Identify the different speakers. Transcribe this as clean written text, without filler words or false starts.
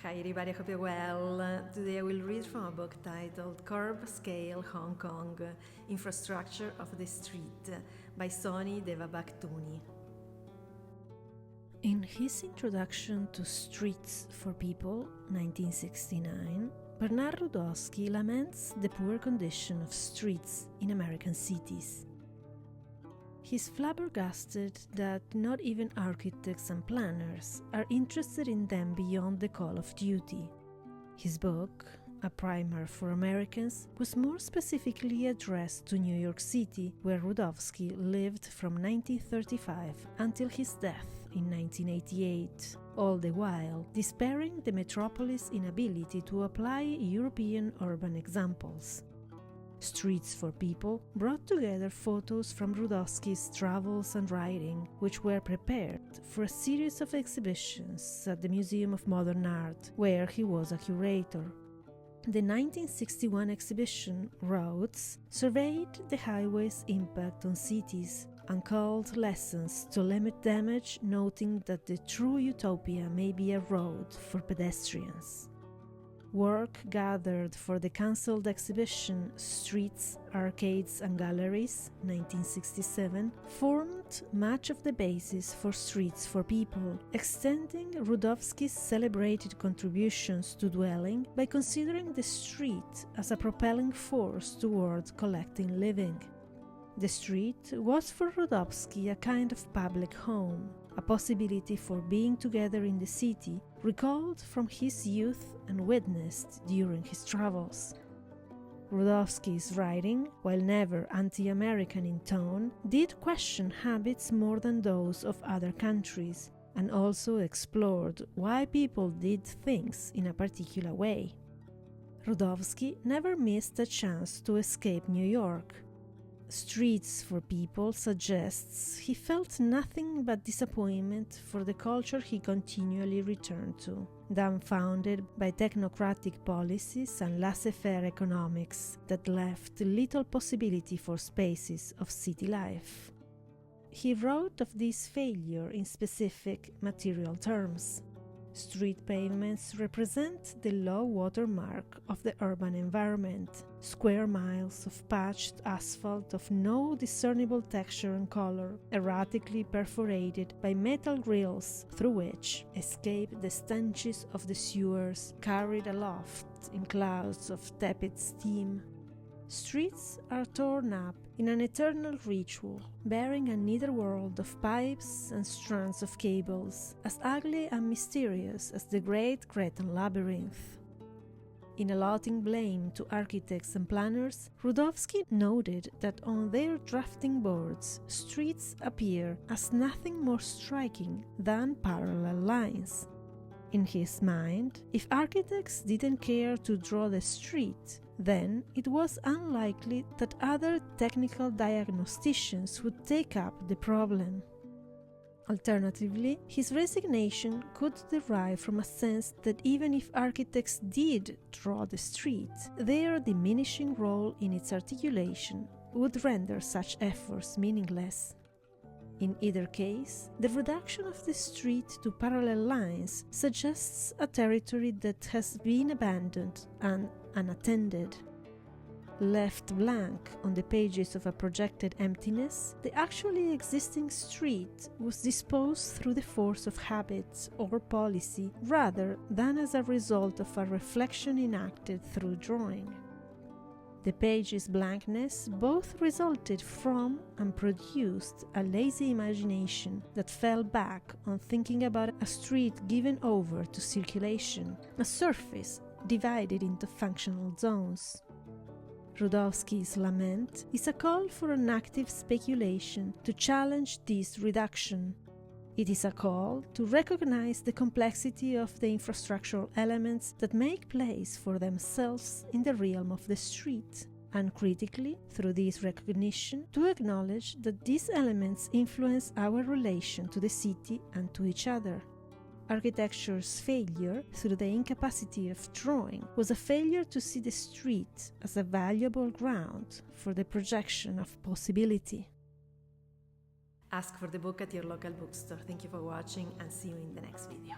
Speaker 1: Hi everybody, I hope you're well. Today I will read from a book titled Curb Scale Hong Kong, Infrastructure of the Street by Sony Devabhaktuni. In his introduction to Streets for People, 1969, Bernard Rudowski laments the poor condition of streets in American cities. He's flabbergasted that not even architects and planners are interested in them beyond the call of duty. His book, A Primer for Americans, was more specifically addressed to New York City, where Rudowski lived from 1935 until his death in 1988, all the while despairing the metropolis' inability to apply European urban examples. Streets for People brought together photos from Rudowski's travels and writing, which were prepared for a series of exhibitions at the Museum of Modern Art, where he was a curator. The 1961 exhibition, Roads, surveyed the highway's impact on cities and called lessons to limit damage, noting that the true utopia may be a road for pedestrians. Work gathered for the cancelled exhibition Streets, Arcades and Galleries, 1967, formed much of the basis for Streets for People, extending Rudowski's celebrated contributions to dwelling by considering the street as a propelling force toward collecting living. The street was for Rudowski a kind of public home, a possibility for being together in the city, recalled from his youth and witnessed during his travels. Rudowski's writing, while never anti-American in tone, did question habits more than those of other countries, and also explored why people did things in a particular way. Rudowski never missed a chance to escape New York. Streets for People suggests he felt nothing but disappointment for the culture he continually returned to, dumbfounded by technocratic policies and laissez-faire economics that left little possibility for spaces of city life. He wrote of this failure in specific material terms. Street pavements represent the low water mark of the urban environment, square miles of patched asphalt of no discernible texture and color, erratically perforated by metal grills through which escape the stenches of the sewers carried aloft in clouds of tepid steam. Streets are torn up in an eternal ritual, bearing a netherworld of pipes and strands of cables, as ugly and mysterious as the great Cretan labyrinth. In allotting blame to architects and planners, Rudowski noted that on their drafting boards, streets appear as nothing more striking than parallel lines. In his mind, if architects didn't care to draw the street, then it was unlikely that other technical diagnosticians would take up the problem. Alternatively, his resignation could derive from a sense that even if architects did draw the street, their diminishing role in its articulation would render such efforts meaningless. In either case, the reduction of the street to parallel lines suggests a territory that has been abandoned and unattended. Left blank on the pages of a projected emptiness, the actually existing street was disposed through the force of habit or policy rather than as a result of a reflection enacted through drawing. The page's blankness both resulted from and produced a lazy imagination that fell back on thinking about a street given over to circulation, a surface divided into functional zones. Rudowski's lament is a call for an active speculation to challenge this reduction. It is a call to recognize the complexity of the infrastructural elements that make place for themselves in the realm of the street, and critically, through this recognition, to acknowledge that these elements influence our relation to the city and to each other. Architecture's failure, through the incapacity of drawing, was a failure to see the street as a valuable ground for the projection of possibility. Ask for the book at your local bookstore. Thank you for watching and see you in the next video.